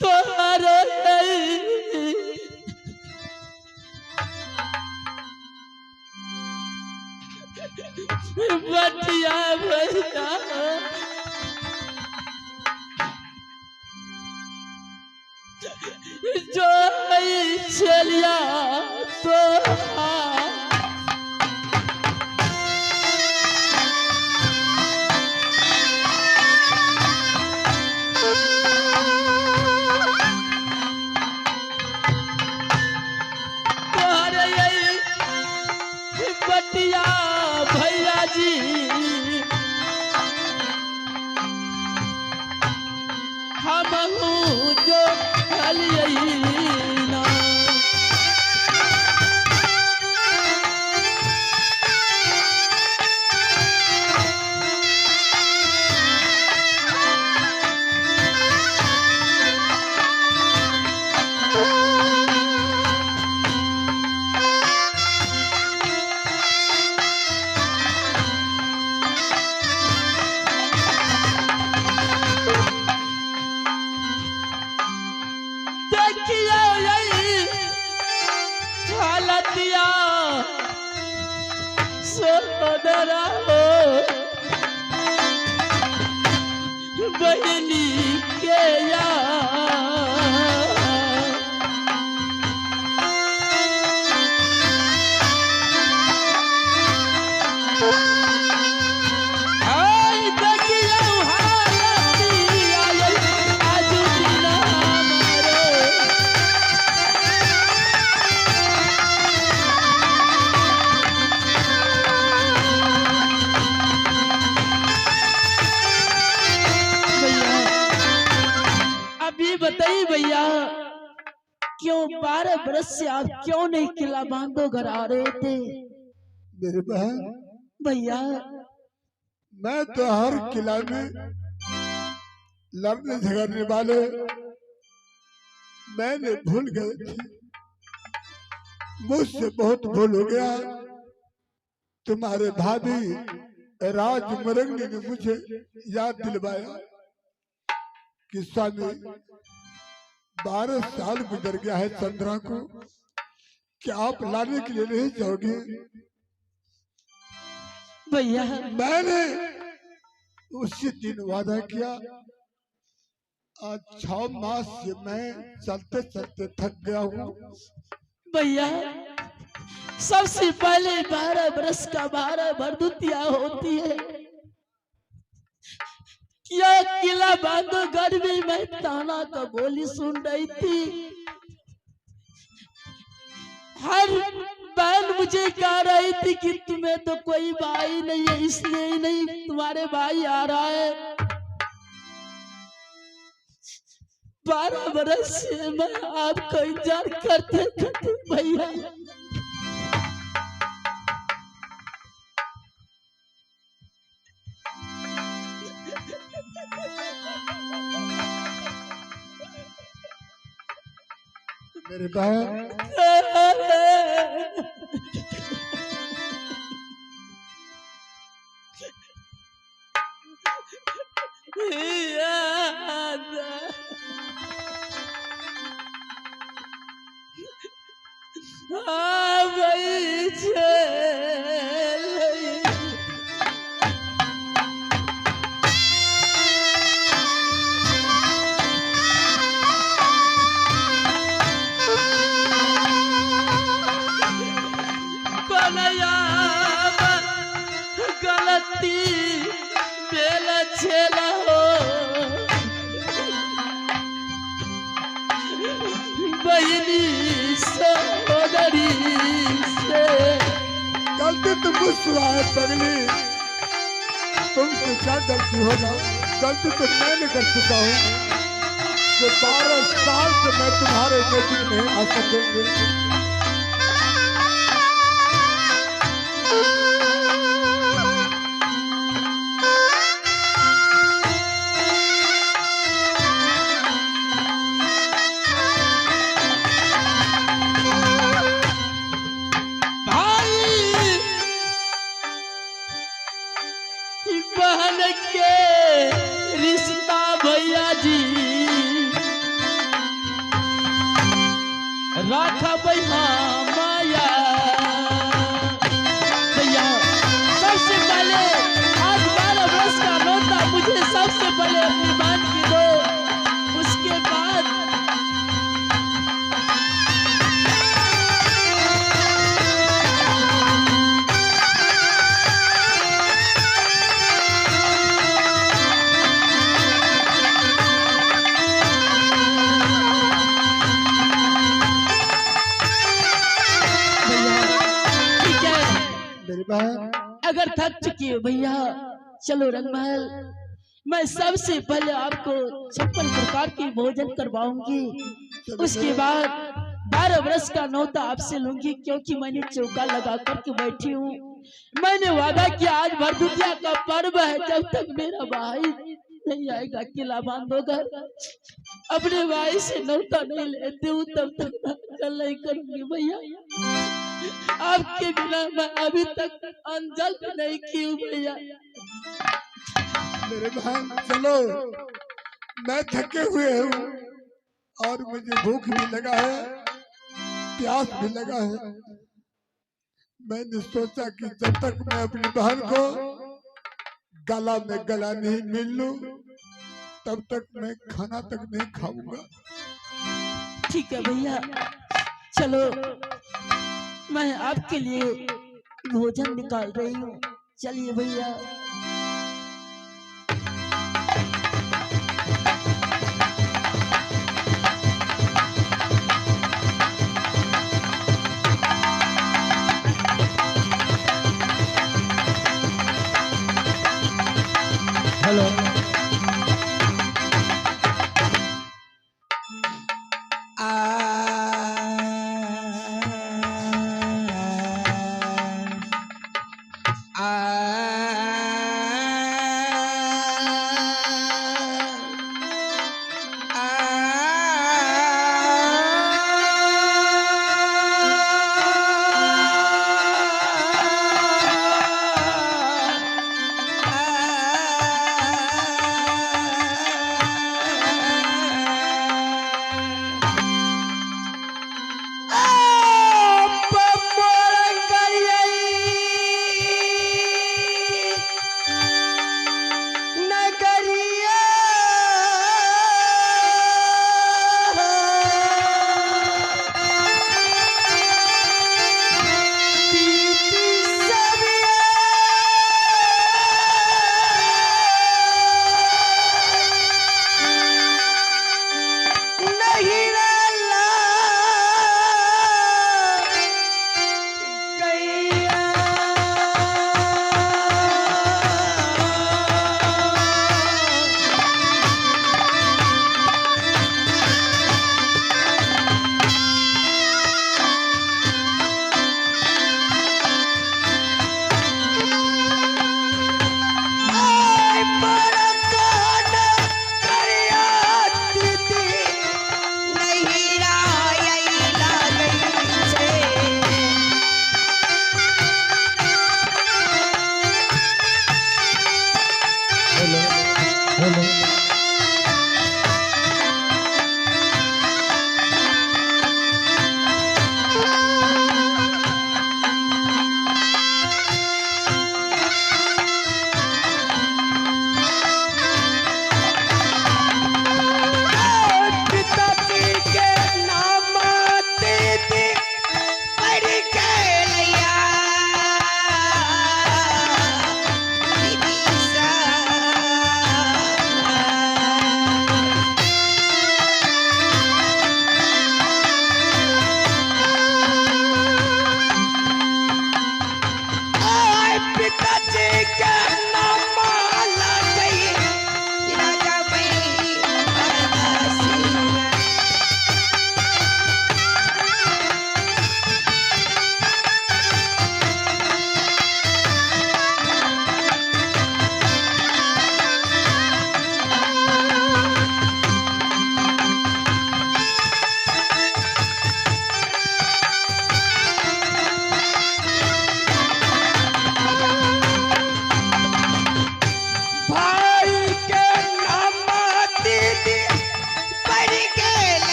तोहरो बटिया भैया जो चलिया तो बटिया भैया जी हम जो ना दिया सोदरा हो बहनी के बताइए भैया क्यों 12 बरस से आप क्यों नहीं किला बांधो घर आ रहे थे? मेरे बहन भैया मैं तो हर किला में लड़ने झगड़ने वाले मैंने भूल गए थे, मुझसे बहुत भूल हो गया। तुम्हारे भाभी राज मरंगी ने मुझे याद दिलवाया कि स्वामी 12 साल गुजर गया है चंद्रा को, क्या आप लाने के लिए नहीं जाओगे? भैया मैंने उसी दिन वादा किया। आज 6 मास से मैं चलते चलते थक गया हूँ। भैया सबसे पहले 12 बरस का 12 भरदुतिया होती है। क्या किला बांधो घर में मैं ताना का बोली सुन रही थी। हर बहन मुझे कह रही थी कि तुम्हें तो कोई भाई नहीं है, इसलिए ही नहीं तुम्हारे भाई आ रहा है। 12 बरस से मैं आपको इंतजार करते करते भैया मेरे बहन गलती बेला छेला हो बहनी सहोदरी से गलती तो मुझसे है पगली, तुमसे क्या गलती होगा? गलती तो मैंने कर चुका हूँ। जो 12 साल से मैं तुम्हारे नजदीक नहीं आ सकेंगे। बहन के रिश्ता भैया जी अगर थक चुकी हो भैया चलो रंगमहल, मैं सबसे पहले आपको 56 प्रकार की भोजन करवाऊंगी। उसके बाद 12 वर्ष का नौता आपसे लूंगी, क्योंकि मैंने चौका लगा करके बैठी हूँ। मैंने वादा किया आज भरदुतिया का पर्व है, जब तक मेरा भाई नहीं आएगा किला बांधोगर, अपने भाई से नौता नहीं लेते हूँ तब तक कल नहीं करूंगी भैया। आपके बिना मैं अभी तक अंजल भी नहीं की हूँ भैया। मेरे भाई चलो, मैं थके हुए हूँ और मुझे भूख भी लगा है, प्यास भी लगा है। मैंने सोचा कि जब तक मैं अपनी बहन को गला में गला नहीं मिल लूं तब तक मैं खाना तक नहीं खाऊंगा। ठीक है भैया, चलो मैं आपके लिए भोजन निकाल रही हूँ, चलिए भैया। हेलो,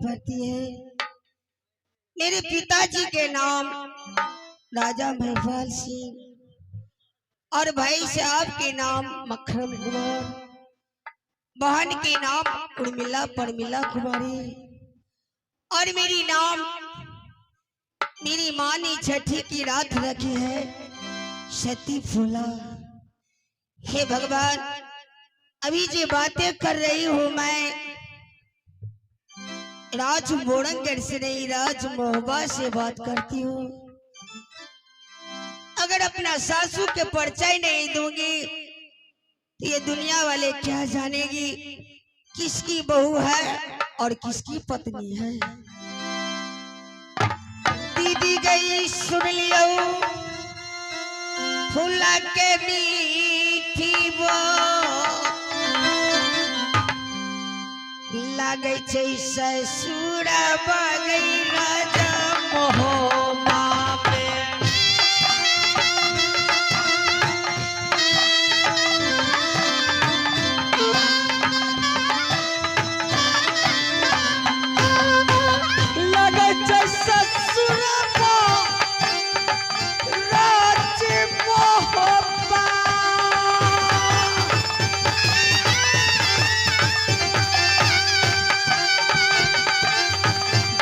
पड़ती है। मेरे पिताजी के नाम राजा महिपाल सिंह और भाई साहब के नाम मक्खन कुमार, बहन के नाम उर्मिला परमिला कुमारी और मेरी माँ ने छठी की रात रखी है सती फूला। हे भगवान, अभी जो बातें कर रही हूँ मैं राज मोड़नगढ़ से नहीं, राज मोहबा से बात करती हूँ। अगर अपना सासू के परिचय नहीं दूंगी तो ये दुनिया वाले क्या जानेगी किसकी बहू है और किसकी पत्नी है। दीदी गई सुन लियो फूला के मीठी वो लागे छै ससुरा बागई राजा मोहबा में। लगे छै ससुरबा राज मोहब्बा।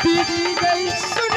दीदी गई सुन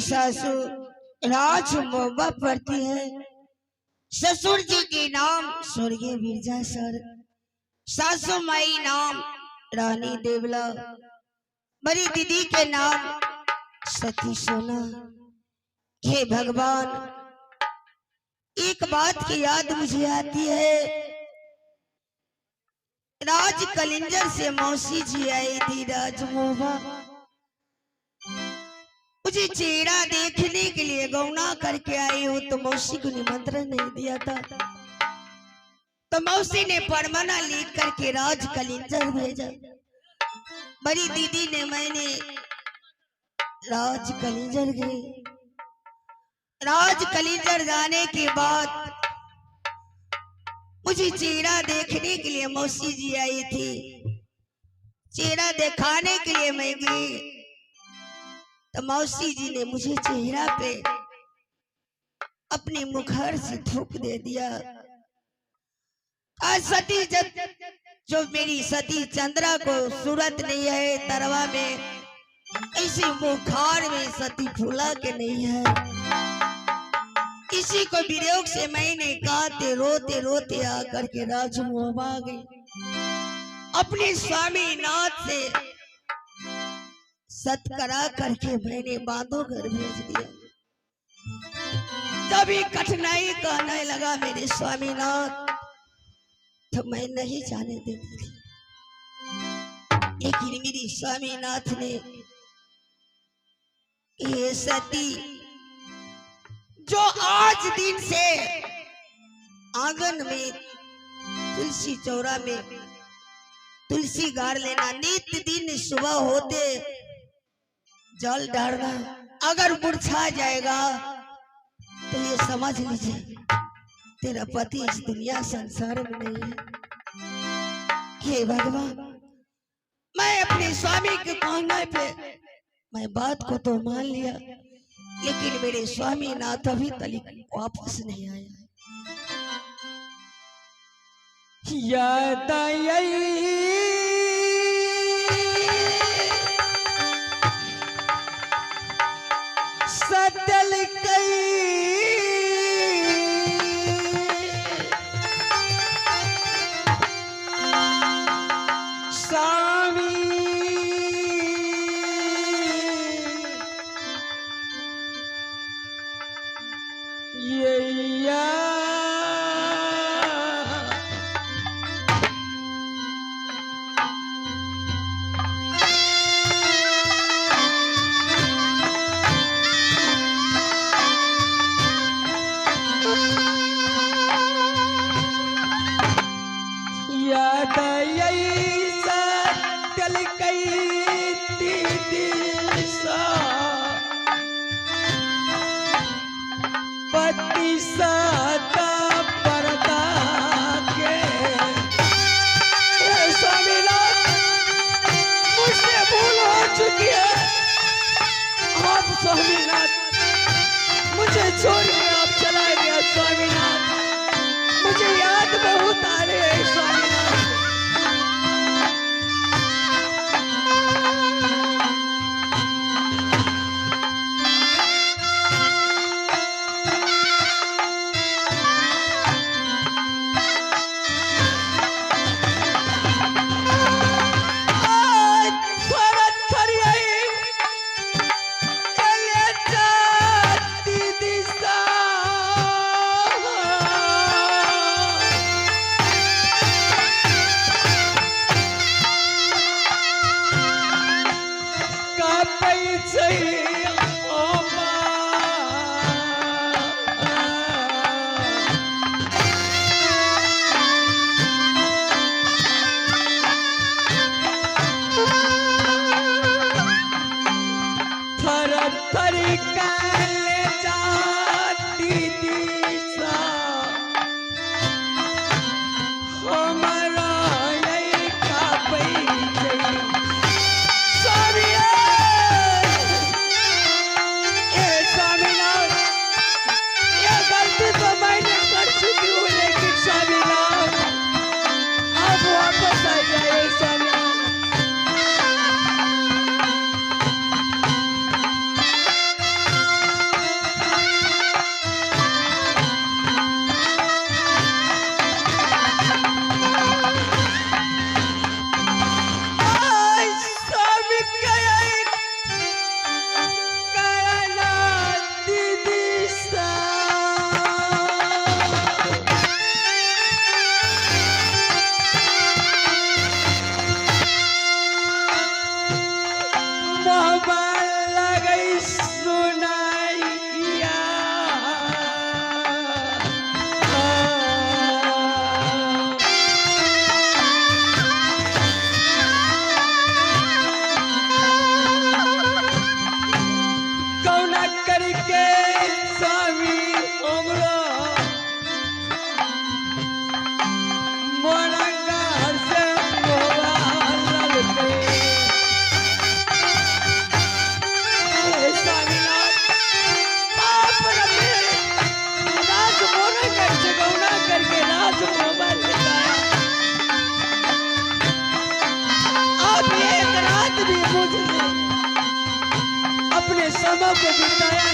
सासू राज मोबा पड़ती है। ससुर जी के नाम स्वर्गीय बिरजा सर, सासू माई नाम रानी देवला, बड़ी दीदी के नाम सती सोना। हे भगवान, एक बात की याद मुझे आती है। राज कलिंजर से मौसी जी आई थी राजमोबा, मुझे चेहरा देखने के लिए गौना करके आई हो, तो मौसी को निमंत्रण नहीं दिया था, तो मौसी ने परमाना लिख करके राज कलिंजर भेजा। बड़ी दीदी ने मैंने राज कलिंजर गए। राज कलिंजर जाने के बाद मुझे चेहरा देखने के लिए मौसी जी आई थी। चेहरा दिखाने के लिए मैं गई, तो मौसी जी ने मुझे चेहरा पे अपनी मुखर से थूक दे दिया। आज सती जो मेरी सती चंद्रा को सूरत नहीं है तरवा में, ऐसे बुखार में सती फूला के नहीं है। इसी को वियोग से मैंने कहते रोते रोते आकर के राजमोबा आ गई। अपने स्वामी नाथ से सत्करा करके मैंने बांधो घर भेज दिया। जब ये कठिनाई कहने लगा मेरे स्वामीनाथ, तो मैं नहीं जाने देती थी, लेकिन मेरी स्वामीनाथ ने ये सती जो आज दिन से आंगन में तुलसी चौरा में तुलसी गाड़ लेना, नित्य दिन सुबह होते जल डालना, अगर मुरझा जाएगा तो ये समझ लीजिए तेरा पति इस दुनिया संसार में नहीं है। हे भगवान, मैं अपने स्वामी के कहने पे मैं बात को तो मान लिया, लेकिन मेरे स्वामी नाथ अभी तक वापस नहीं आया। याद आई सतल कई स्वामी ये स्वामीनाथ, मुझे छोड़ के आप चला गया स्वामीनाथ, मुझे याद बहुत आ रही है स्वामीनाथ। रामा को बिताया